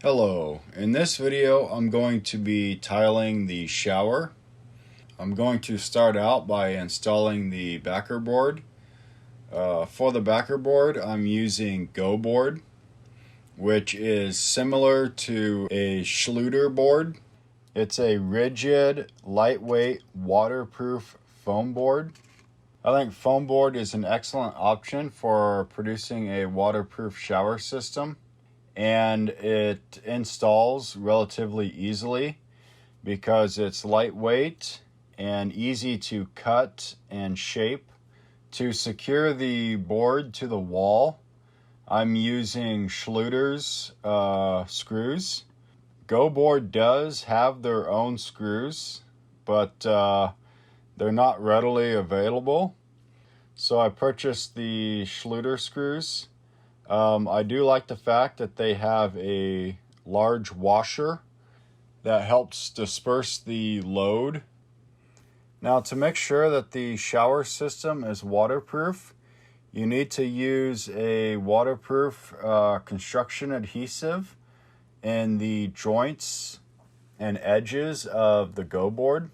Hello, in this video I'm going to be tiling the shower. I'm going to start out by installing the backer board. For the backer board I'm using GoBoard, which is similar to a Schluter board. It's a rigid, lightweight, waterproof foam board. I think foam board is an excellent option for producing a waterproof shower system. And it installs relatively easily because it's lightweight and easy to cut and shape. To secure the board to the wall, I'm using Schluter's screws. GoBoard does have their own screws, but they're not readily available. So I purchased the Schluter screws. I do like the fact that they have a large washer that helps disperse the load. Now, to make sure that the shower system is waterproof, you need to use a waterproof construction adhesive in the joints and edges of the GoBoard.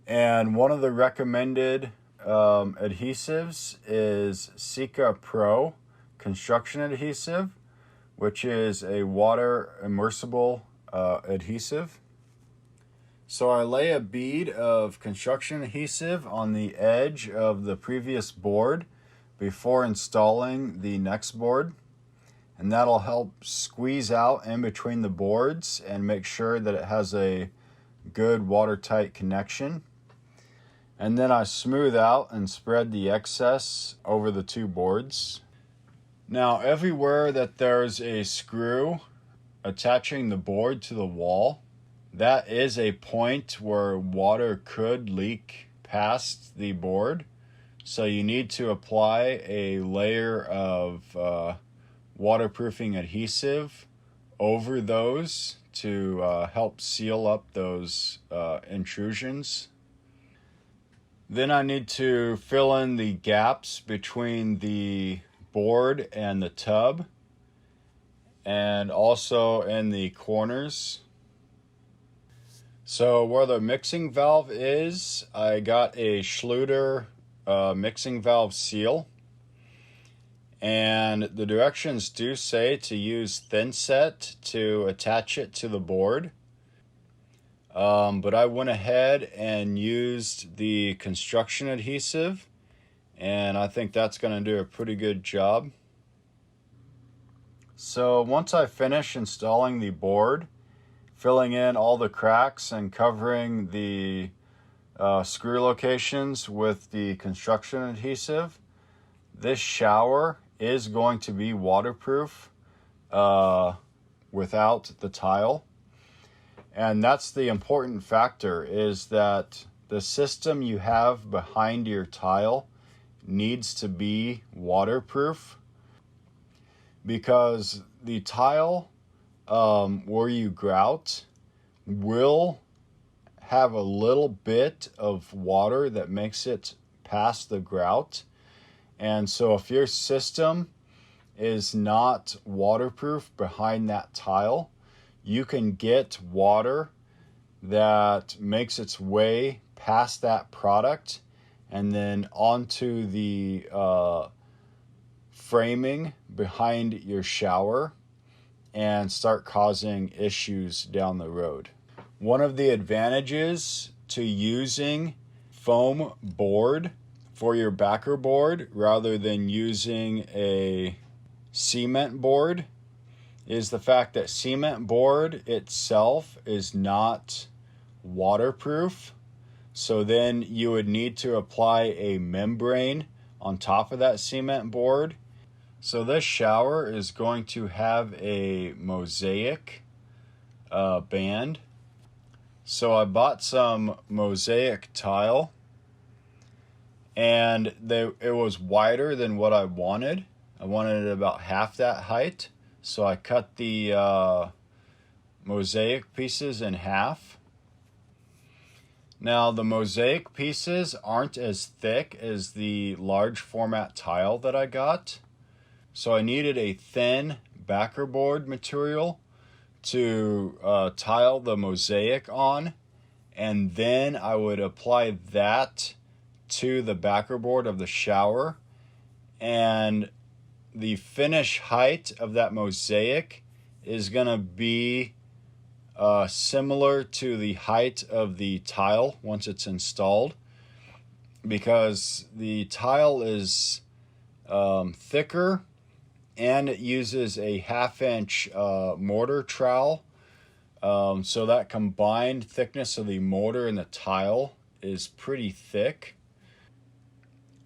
And one of the recommended adhesives is Sika Pro construction adhesive, which is a water immersible adhesive. So I lay a bead of construction adhesive on the edge of the previous board before installing the next board, and that'll help squeeze out in between the boards and make sure that it has a good watertight connection. And then I smooth out and spread the excess over the two boards. Now, everywhere that there's a screw attaching the board to the wall, that is a point where water could leak past the board. So you need to apply a layer of waterproofing adhesive over those to help seal up those intrusions. Then I need to fill in the gaps between the board and the tub, and also in the corners. So where the mixing valve is, I got a Schluter mixing valve seal, and the directions do say to use thin set to attach it to the board, but I went ahead and used the construction adhesive, and I think that's going to do a pretty good job. So once I finish installing the board, filling in all the cracks and covering the screw locations with the construction adhesive, this shower is going to be waterproof without the tile. And that's the important factor, is that the system you have behind your tile needs to be waterproof, because the tile where you grout will have a little bit of water that makes it past the grout. And so if your system is not waterproof behind that tile, you can get water that makes its way past that product and then onto the framing behind your shower and start causing issues down the road. One of the advantages to using foam board for your backer board rather than using a cement board is the fact that cement board itself is not waterproof. So then you would need to apply a membrane on top of that cement board. So this shower is going to have a mosaic band. So I bought some mosaic tile, and it was wider than what I wanted. I wanted it about half that height. So I cut the mosaic pieces in half. Now the mosaic pieces aren't as thick as the large format tile that I got. So I needed a thin backer board material to tile the mosaic on, and then I would apply that to the backer board of the shower, and the finish height of that mosaic is going to be similar to the height of the tile once it's installed, because the tile is thicker and it uses a 1/2-inch mortar trowel. So that combined thickness of the mortar and the tile is pretty thick.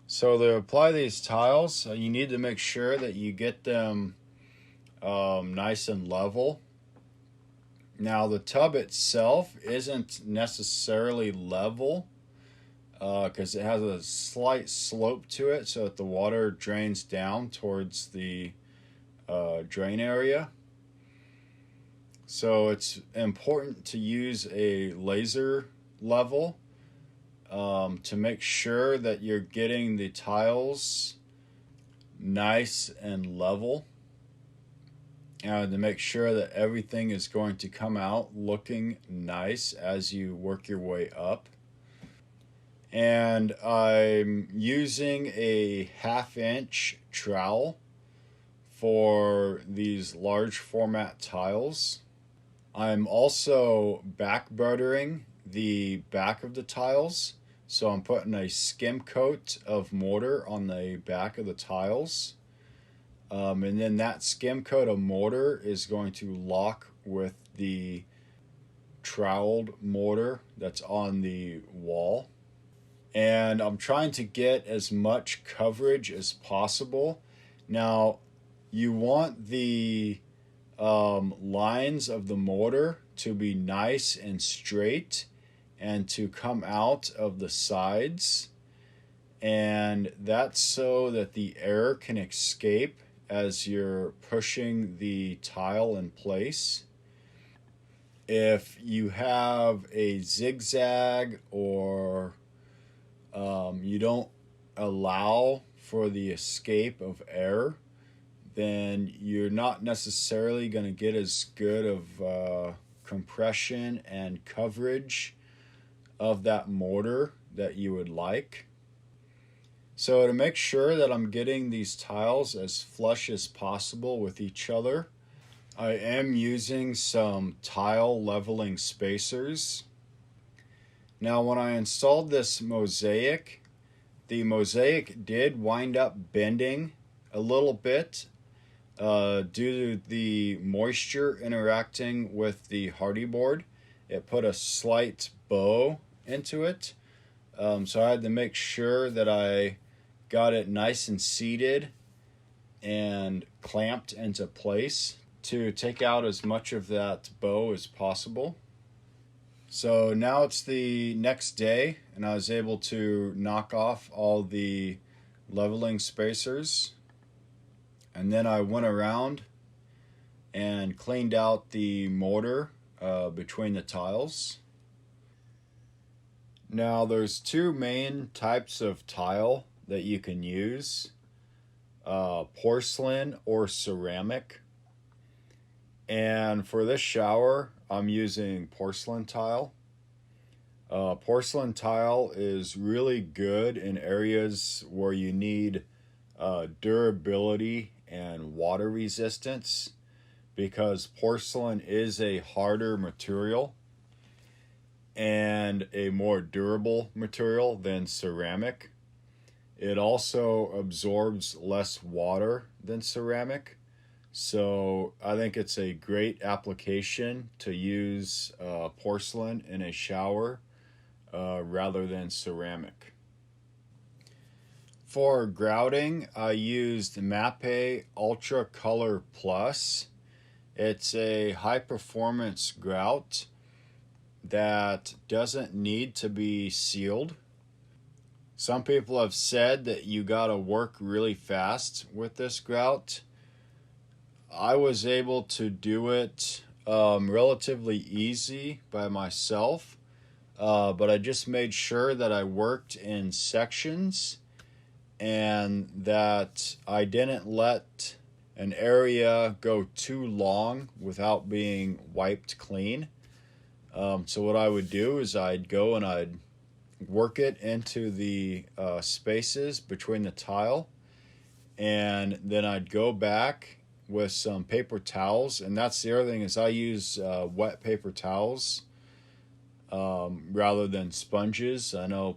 So to apply these tiles, you need to make sure that you get them nice and level. Now the tub itself isn't necessarily level because it has a slight slope to it so that the water drains down towards the drain area. So it's important to use a laser level to make sure that you're getting the tiles nice and level, and to make sure that everything is going to come out looking nice as you work your way up. And I'm using a 1/2-inch trowel for these large format tiles. I'm also back buttering the back of the tiles, so I'm putting a skim coat of mortar on the back of the tiles, and then that skim coat of mortar is going to lock with the troweled mortar that's on the wall. And I'm trying to get as much coverage as possible. Now, you want the lines of the mortar to be nice and straight and to come out of the sides, and that's so that the air can escape as you're pushing the tile in place. If you have a zigzag or you don't allow for the escape of air, then you're not necessarily going to get as good of compression and coverage of that mortar that you would like. So to make sure that I'm getting these tiles as flush as possible with each other, I am using some tile leveling spacers. Now when I installed this mosaic, the mosaic did wind up bending a little bit due to the moisture interacting with the hardy board. It put a slight bow into it, so I had to make sure that I got it nice and seated and clamped into place to take out as much of that bow as possible. So now it's the next day, and I was able to knock off all the leveling spacers, and then I went around and cleaned out the mortar between the tiles. Now there's two main types of tile that you can use, porcelain or ceramic. And for this shower, I'm using porcelain tile. Porcelain tile is really good in areas where you need durability and water resistance, because porcelain is a harder material and a more durable material than ceramic. It also absorbs less water than ceramic. So I think it's a great application to use porcelain in a shower rather than ceramic. For grouting, I used Mapei Ultracolor Plus. It's a high-performance grout that doesn't need to be sealed. Some people have said that you gotta work really fast with this grout. I was able to do it relatively easy by myself, but I just made sure that I worked in sections and that I didn't let an area go too long without being wiped clean. So what I would do is I'd go and I'd work it into the spaces between the tile, and then I'd go back with some paper towels. And that's the other thing, is I use wet paper towels rather than sponges. I know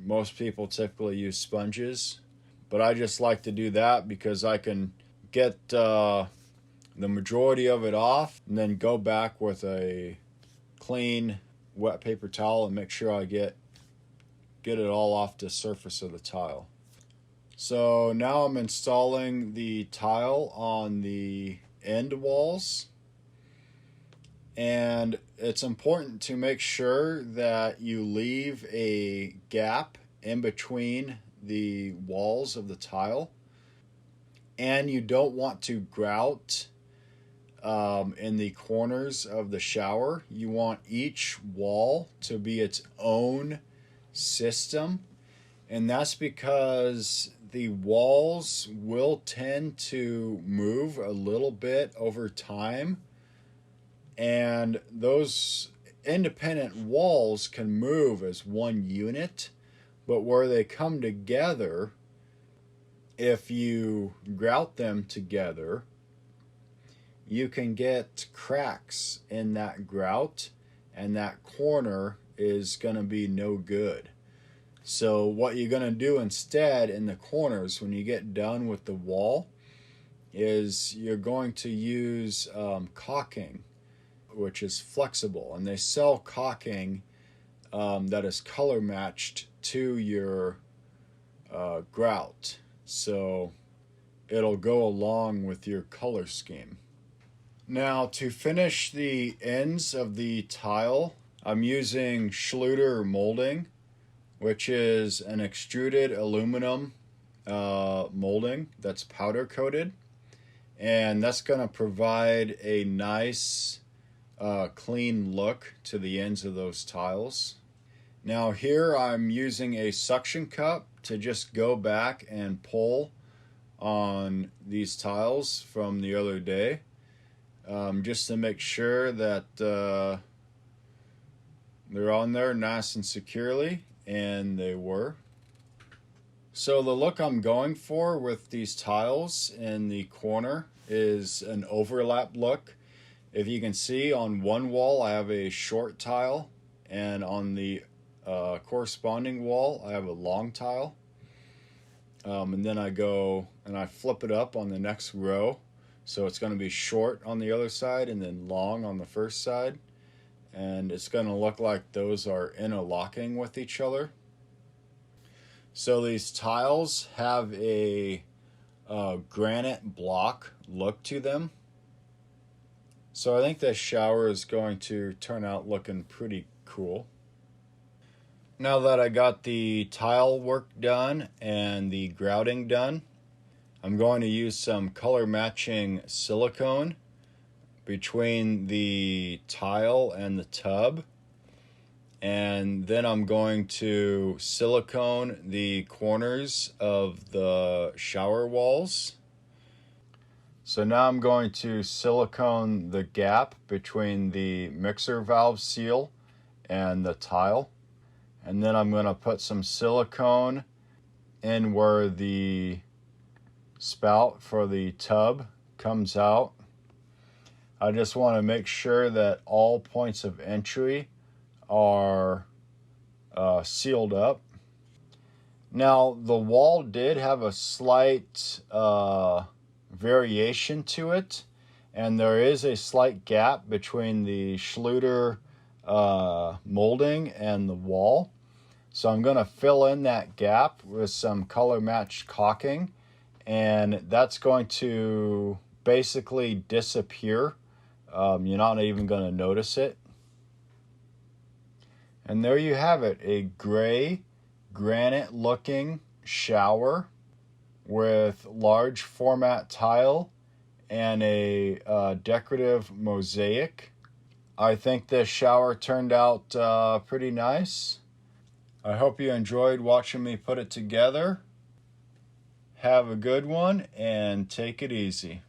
most people typically use sponges, but I just like to do that because I can get the majority of it off and then go back with a clean wet paper towel and make sure I get it all off the surface of the tile. So now I'm installing the tile on the end walls, and it's important to make sure that you leave a gap in between the walls of the tile, and you don't want to grout in the corners of the shower. You want each wall to be its own system, and that's because the walls will tend to move a little bit over time, and those independent walls can move as one unit, but where they come together, if you grout them together, you can get cracks in that grout, and that corner is going to be no good. So what you're going to do instead in the corners when you get done with the wall is you're going to use caulking, which is flexible, and they sell caulking that is color matched to your grout, so it'll go along with your color scheme. Now, to finish the ends of the tile, I'm using Schluter molding, which is an extruded aluminum molding that's powder coated, and that's going to provide a nice clean look to the ends of those tiles. Now here I'm using a suction cup to just go back and pull on these tiles from the other day, just to make sure that they're on there nice and securely, and they were. So the look I'm going for with these tiles in the corner is an overlap look. If you can see, on one wall I have a short tile, and on the corresponding wall I have a long tile. And then I go and I flip it up on the next row, so it's going to be short on the other side and then long on the first side, and it's going to look like those are interlocking with each other. So these tiles have a granite block look to them, so I think this shower is going to turn out looking pretty cool. Now that I got the tile work done and the grouting done, I'm going to use some color matching silicone between the tile and the tub, and then I'm going to silicone the corners of the shower walls. So now I'm going to silicone the gap between the mixer valve seal and the tile, and then I'm going to put some silicone in where the spout for the tub comes out. I just want to make sure that all points of entry are sealed up. Now the wall did have a slight variation to it, and there is a slight gap between the Schluter molding and the wall. So I'm going to fill in that gap with some color matched caulking, and that's going to basically disappear. You're not even going to notice it. And there you have it, a gray granite looking shower with large format tile and a decorative mosaic. I think this shower turned out pretty nice. I hope you enjoyed watching me put it together. Have a good one and take it easy.